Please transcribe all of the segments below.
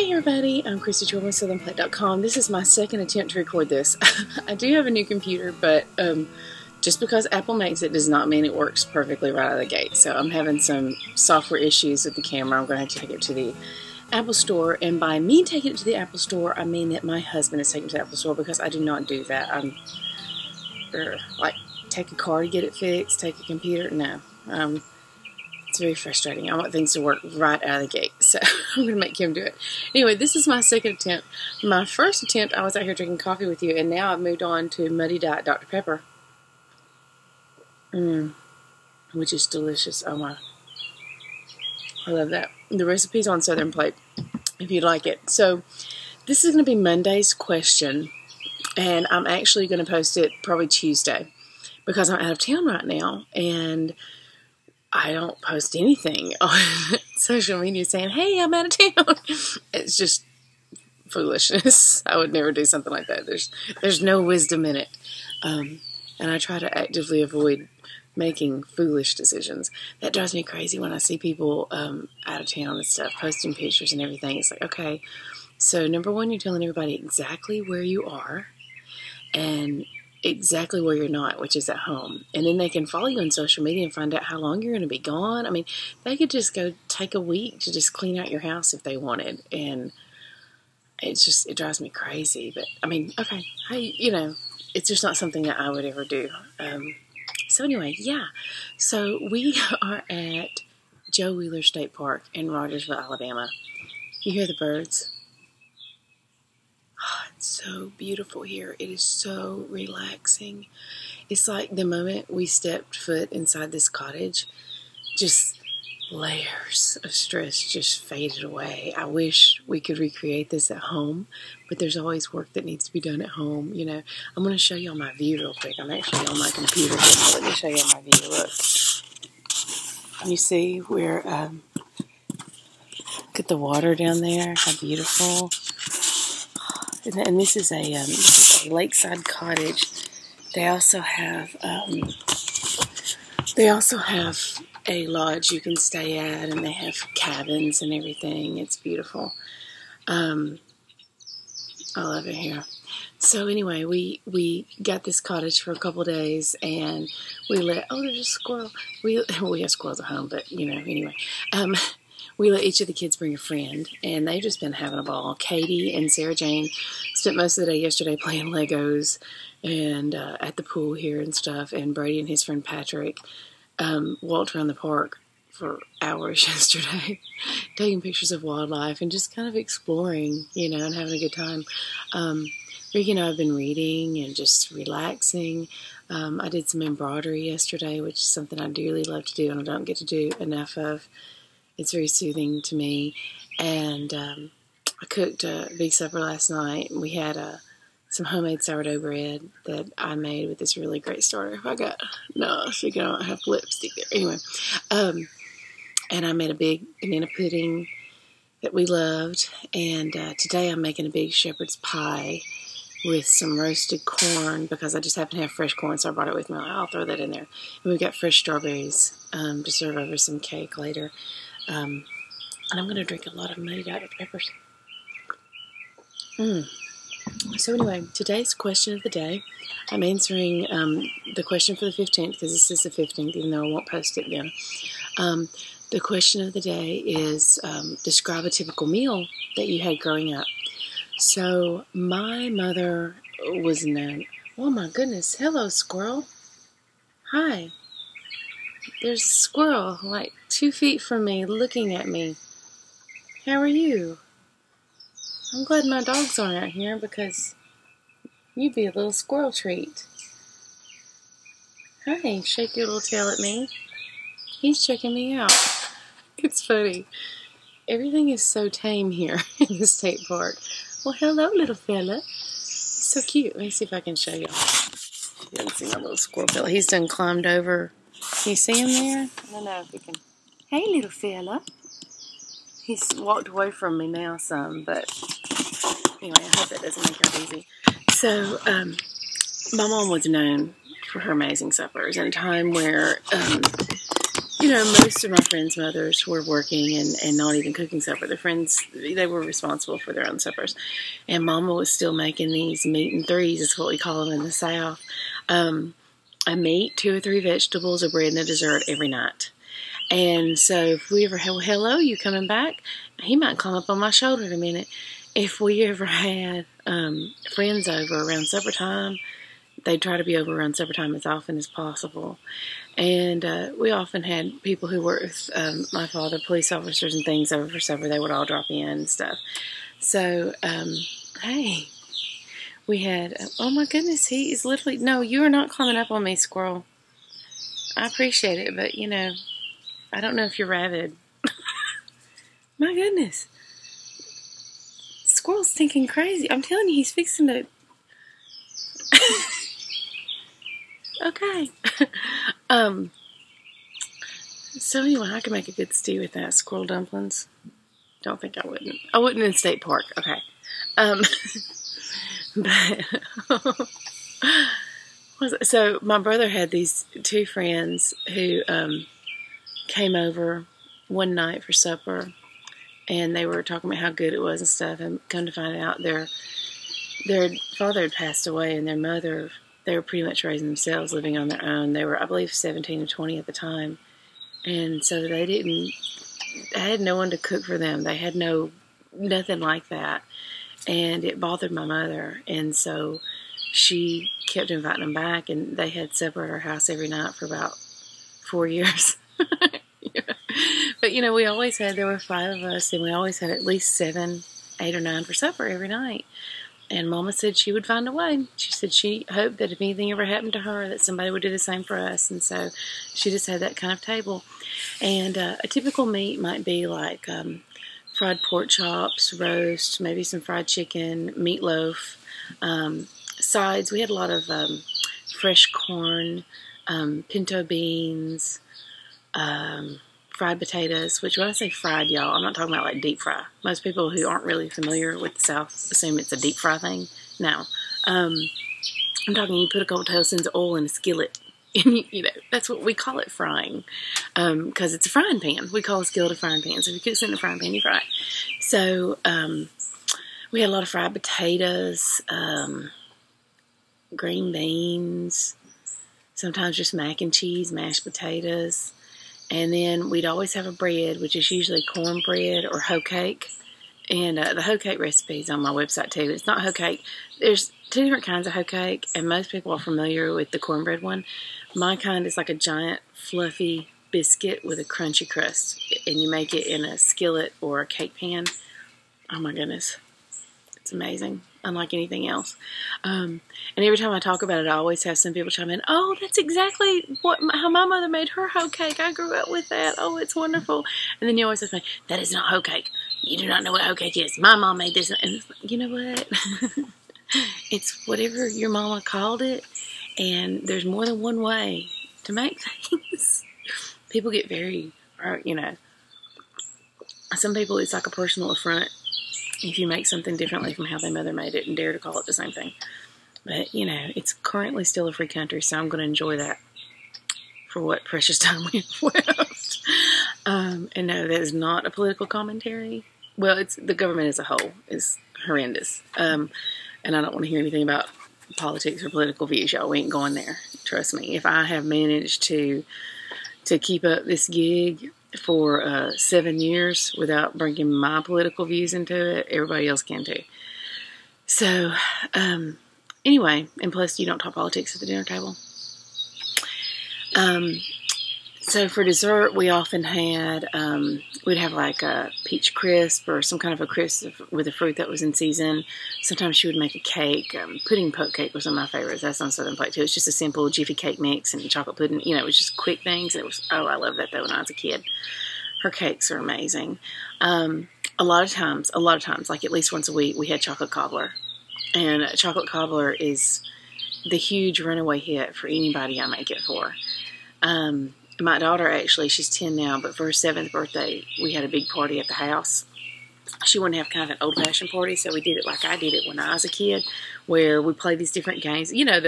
Hey everybody, I'm Christy Jordan with southernplate.com. This is my second attempt to record this. I do have a new computer, but just because Apple makes it does not mean it works perfectly right out of the gate. So I'm having some software issues with the camera. I'm going to have to take it to the Apple Store. And by me taking it to the Apple Store, I mean that my husband is taking it to the Apple Store because I do not do that. I'm like, take a car to get it fixed, take a computer. No. It's very frustrating. I want things to work right out of the gate, so I'm going to make him do it. Anyway, this is my second attempt. My first attempt, I was out here drinking coffee with you, and now I've moved on to Muddy Diet Dr. Pepper. Which is delicious. Oh my. I love that. The recipe's on Southern Plate, if you'd like it. So, this is going to be Monday's question, and I'm actually going to post it probably Tuesday, because I'm out of town right now, and I don't post anything on social media saying, hey, I'm out of town. It's just foolishness. I would never do something like that. There's no wisdom in it. And I try to actively avoid making foolish decisions. That drives me crazy when I see people out of town and stuff, posting pictures and everything. It's like, okay, so number one, you're telling everybody exactly where you are and exactly where you're not, which is at home. And then they can follow you on social media and find out how long you're going to be gone. I mean, they could just go take a week to just clean out your house if they wanted. And it's just, it drives me crazy. But, I mean, okay, it's just not something that I would ever do. So anyway, yeah. So we are at Joe Wheeler State Park in Rogersville, Alabama. You hear the birds? Oh, it's so beautiful here. It is so relaxing. It's like the moment we stepped foot inside this cottage, just layers of stress just faded away. I wish we could recreate this at home, but there's always work that needs to be done at home. You know, I'm going to show you all my view real quick. I'm actually on my computer now. Let me show you all my view. Look. You see where, look at the water down there. How beautiful. And this is a lakeside cottage. They also have a lodge you can stay at, and they have cabins and everything. It's beautiful. I love it here. So anyway, we got this cottage for a couple days, and we let there's a squirrel. We have squirrels at home, but anyway. We let each of the kids bring a friend, and they've just been having a ball. Katie and Sarah Jane spent most of the day yesterday playing Legos and at the pool here and stuff, and Brady and his friend Patrick walked around the park for hours yesterday, taking pictures of wildlife and just kind of exploring, and having a good time. Ricky and I have been reading and just relaxing. I did some embroidery yesterday, which is something I dearly love to do, and I don't get to do enough of. It's very soothing to me. And I cooked a big supper last night. We had some homemade sourdough bread that I made with this really great starter. I think I don't have lipstick there. Anyway, and I made a big banana pudding that we loved. And today I'm making a big shepherd's pie with some roasted corn, because I just happen to have fresh corn, so I brought it with me. I'll throw that in there. And we've got fresh strawberries to serve over some cake later. And I'm going to drink a lot of Muddy Diet Dr. Peppers. So anyway, today's question of the day, I'm answering the question for the 15th, because this is the 15th, even though I won't post it then. The question of the day is, describe a typical meal that you had growing up. So my mother was known. Oh my goodness, hello squirrel. Hi. There's a squirrel like 2 feet from me looking at me. How are you? I'm glad my dogs aren't out here, because you'd be a little squirrel treat. Hi, shake your little tail at me. He's checking me out. It's funny. Everything is so tame here in the state park. Well, hello, little fella. He's so cute. Let me see if I can show y'all. You haven't seen my little squirrel fella. He's done climbed over. Can you see him there? I don't know if we can. Hey, little fella. He's walked away from me now some, but anyway, I hope that doesn't make it easy. So, my mom was known for her amazing suppers, in a time where, you know, most of my friends' mothers were working and not even cooking supper. Their friends, they were responsible for their own suppers. And Mama was still making these meat and threes, is what we call them in the South. A meat, 2 or 3 vegetables, a bread, and a dessert every night. And so if we ever had, hello, you coming back? He might climb up on my shoulder in a minute. If we ever had friends over around supper time, they'd try to be over around supper time as often as possible. And we often had people who worked with my father, police officers and things, over for supper. They would all drop in and stuff. So, hey, we had, oh my goodness, he is literally, no, you are not climbing up on me, squirrel. I appreciate it, but, you know, I don't know if you're rabid. My goodness. Squirrel's thinking crazy. I'm telling you, he's fixing to... Okay. So anyway, I can make a good stew with that. Squirrel dumplings. Don't think I wouldn't. I wouldn't in State Park. Okay. But so my brother had these 2 friends who came over one night for supper, and they were talking about how good it was and stuff, and come to find out their father had passed away, and their mother, they were pretty much raising themselves, living on their own. They were, I believe, 17 or 20 at the time, and so they had no one to cook for them. They had nothing like that, and it bothered my mother, and so she kept inviting them back, and they had supper at our house every night for about 4 years. Yeah. But, you know, we always had, there were 5 of us, and we always had at least 7, 8, or 9 for supper every night. And Mama said she would find a way. She said she hoped that if anything ever happened to her, that somebody would do the same for us. And so she just had that kind of table. And a typical meat might be like fried pork chops, roast, maybe some fried chicken, meatloaf, sides. We had a lot of fresh corn, pinto beans, fried potatoes, which when I say fried, y'all, I'm not talking about like deep fry. Most people who aren't really familiar with the South assume it's a deep fry thing. No. I'm talking you put a couple tablespoons of oil in a skillet. And you know, that's what we call it, frying. Because it's a frying pan. We call a skillet a frying pan. So if you cook something in a frying pan, you fry it. So we had a lot of fried potatoes, green beans, sometimes just mac and cheese, mashed potatoes. And then we'd always have a bread, which is usually cornbread or hoe cake. And the hoe cake recipe is on my website too. It's not hoe cake. There's 2 different kinds of hoe cake, and most people are familiar with the cornbread one. My kind is like a giant fluffy biscuit with a crunchy crust. And you make it in a skillet or a cake pan. Oh my goodness. It's amazing. Unlike anything else. And every time I talk about it, I always have some people chime in, oh, that's exactly how my mother made her hoe cake. I grew up with that. Oh, it's wonderful. And then you always say, that is not hoe cake. You do not know what hoe cake is. My mom made this. And you know what? It's whatever your mama called it. And there's more than one way to make things. People get very, you know, some people it's like a personal affront if you make something differently from how their mother made it and dare to call it the same thing. But, you know, it's currently still a free country, so I'm going to enjoy that for what precious time we have left. And no, that is not a political commentary. Well, it's the government as a whole is horrendous. And I don't want to hear anything about politics or political views, y'all. We ain't going there. Trust me. If I have managed to keep up this gig for 7 years without bringing my political views into it, everybody else can too. So, anyway, and plus you don't talk politics at the dinner table. So for dessert, we often had, we'd have like a peach crisp or some kind of a crisp with a fruit that was in season. Sometimes she would make a cake. Pudding poke cake was one of my favorites. That's on Southern Plate too. It's just a simple Jiffy cake mix and chocolate pudding. You know, it was just quick things. It was, oh, I loved that though when I was a kid. Her cakes are amazing. A lot of times, like at least once a week, we had chocolate cobbler. And chocolate cobbler is the huge runaway hit for anybody I make it for. My daughter, actually, she's 10 now, but for her 7th birthday, we had a big party at the house. She wanted to have kind of an old-fashioned party, so we did it like I did it when I was a kid, where we played these different games. You know,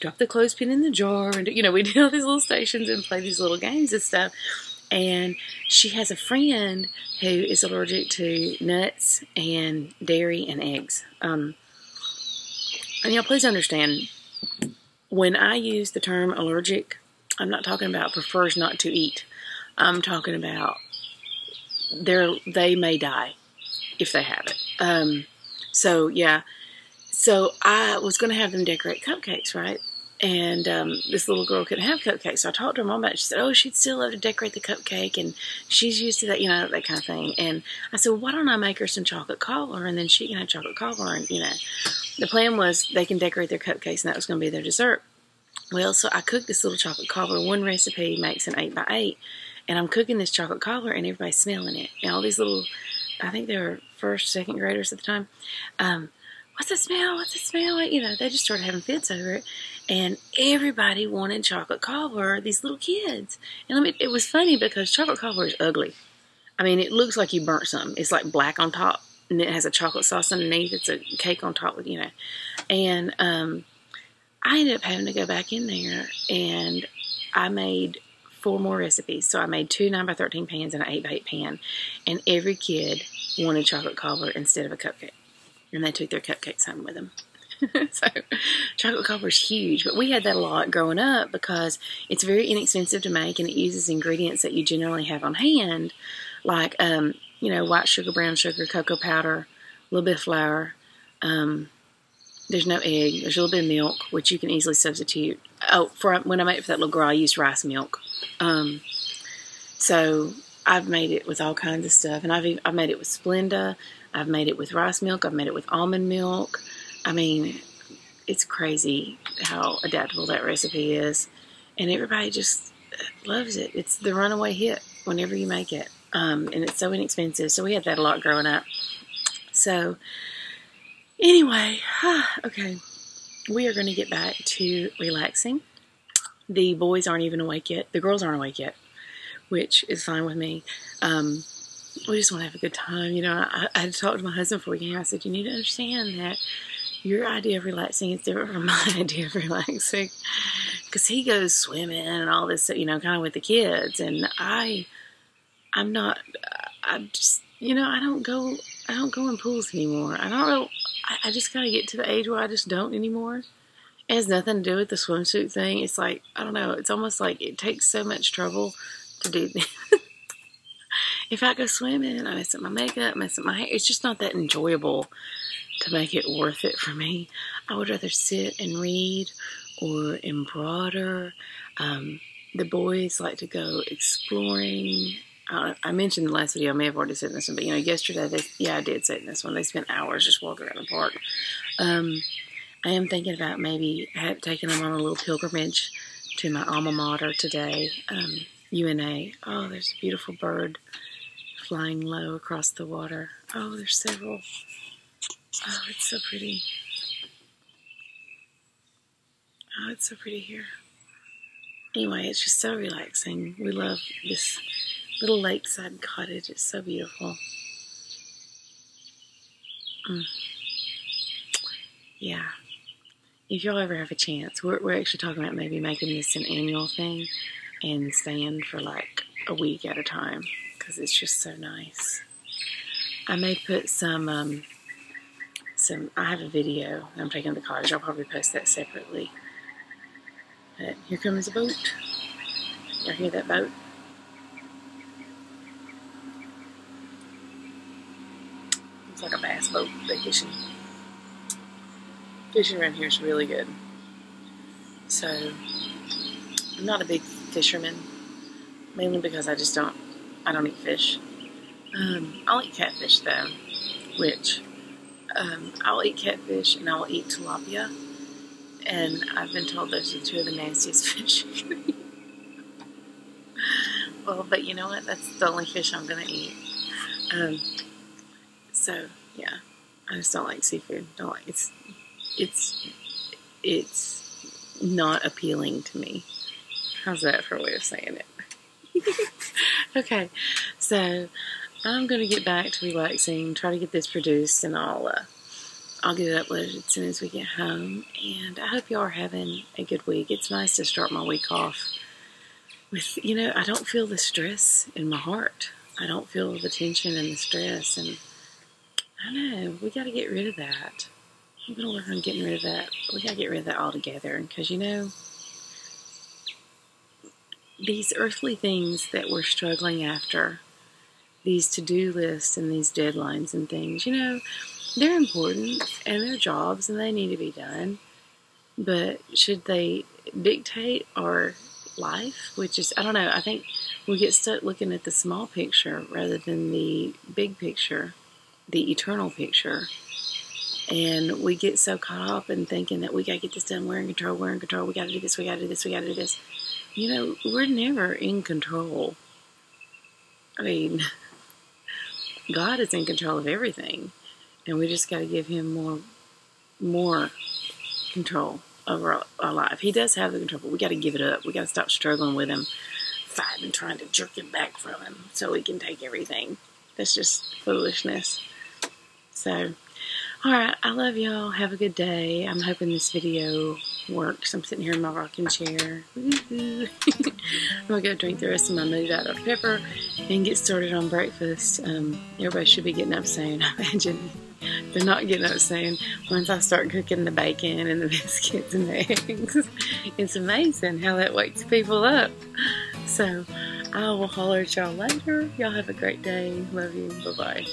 drop the clothespin in the jar, and, you know, we did all these little stations and play these little games and stuff. And she has a friend who is allergic to nuts and dairy and eggs. And y'all, please understand, when I use the term allergic, I'm not talking about prefers not to eat. I'm talking about they may die if they have it. So yeah. So I was going to have them decorate cupcakes, right? And this little girl couldn't have cupcakes. So I talked to her mom about it. She said, oh, she'd still love to decorate the cupcake. And she's used to that, you know, that kind of thing. And I said, well, why don't I make her some chocolate cobbler? And then she can have chocolate cobbler. And, you know, the plan was they can decorate their cupcakes and that was going to be their dessert. Well, so I cooked this little chocolate cobbler. One recipe makes an 8x8. And I'm cooking this chocolate cobbler and everybody's smelling it. And all these little, I think they were first, second graders at the time. What's the smell? What's the smell? You know, they just started having fits over it. And everybody wanted chocolate cobbler, these little kids. And it was funny because chocolate cobbler is ugly. I mean, it looks like you burnt something. It's like black on top, and it has a chocolate sauce underneath. It's a cake on top with, you know. And I ended up having to go back in there, and I made 4 more recipes. So I made 2 9x13 pans and an 8x8 pan. And every kid wanted chocolate cobbler instead of a cupcake. And they took their cupcakes home with them. So chocolate cobbler is huge. But we had that a lot growing up because it's very inexpensive to make and it uses ingredients that you generally have on hand. Like, you know, white sugar, brown sugar, cocoa powder, a little bit of flour. There's no egg. There's a little bit of milk, which you can easily substitute. Oh, when I made it for that little girl, I used rice milk. So I've made it with all kinds of stuff. And I've made it with Splenda. I've made it with rice milk. I've made it with almond milk. I mean, it's crazy how adaptable that recipe is. And everybody just loves it. It's the runaway hit whenever you make it. And it's so inexpensive. So we had that a lot growing up. So anyway, okay. We are going to get back to relaxing. The boys aren't even awake yet. The girls aren't awake yet, which is fine with me. We just want to have a good time. You know, I had talked to my husband before we came. I said, you need to understand that your idea of relaxing is different from my idea of relaxing. Because he goes swimming and all this, you know, kind of with the kids. And I'm just, you know, I don't go in pools anymore. I just kind of get to the age where I just don't anymore. It has nothing to do with the swimsuit thing. It's like, I don't know, it's almost like it takes so much trouble to do this. If I go swimming, I mess up my makeup, mess up my hair. It's just not that enjoyable to make it worth it for me. I would rather sit and read or embroider. The boys like to go exploring. I mentioned in the last video, I may have already said this one, but you know, yesterday, I did say it in this one. They spent hours just walking around the park. I am thinking about maybe taking them on a little pilgrimage to my alma mater today, UNA. Oh, there's a beautiful bird flying low across the water. Oh, there's several. Oh, it's so pretty. Oh, it's so pretty here. Anyway, it's just so relaxing. We love this little lakeside cottage. It's so beautiful. Yeah. If y'all ever have a chance, we're actually talking about maybe making this an annual thing and staying for like a week at a time because it's just so nice. I may put some, I have a video I'm taking to the cottage. I'll probably post that separately. But here comes a boat. Y'all hear that boat? It's like a bass boat. They're fishing. Fishing around here is really good. So, I'm not a big fisherman, mainly because I don't eat fish. I'll eat catfish though, which, I'll eat catfish and I'll eat tilapia, and I've been told those are 2 of the nastiest fish you can eat. Well, but you know what, that's the only fish I'm gonna eat. So, yeah, I just don't like seafood. It's not appealing to me. How's that for a way of saying it? Okay, so I'm gonna get back to relaxing, try to get this produced, and I'll get it uploaded as soon as we get home. And I hope y'all are having a good week. It's nice to start my week off you know, I don't feel the stress in my heart. I don't feel the tension and the stress, and I know we got to get rid of that. I'm going to work on getting rid of that. We got to get rid of that altogether, because, you know, these earthly things that we're struggling after, these to-do lists and these deadlines and things, you know, they're important and they're jobs and they need to be done. But should they dictate our life? Which is, I don't know, I think we get stuck looking at the small picture rather than the big picture, the eternal picture. And we get so caught up in thinking that we got to get this done, we're in control, we got to do this, we got to do this, we got to do this. You know, we're never in control. I mean, God is in control of everything. And we just got to give Him more control over our life. He does have the control, but we got to give it up. We got to stop struggling with Him, fighting, trying to jerk it back from Him so He can take everything. That's just foolishness. So, alright, I love y'all. Have a good day. I'm hoping this video works. I'm sitting here in my rocking chair. I'm going to go drink the rest of my moved out of pepper and get started on breakfast. Everybody should be getting up soon, I imagine. They're not getting up soon once I start cooking the bacon and the biscuits and the eggs. It's amazing how that wakes people up. So, I will holler at y'all later. Y'all have a great day. Love you. Bye-bye.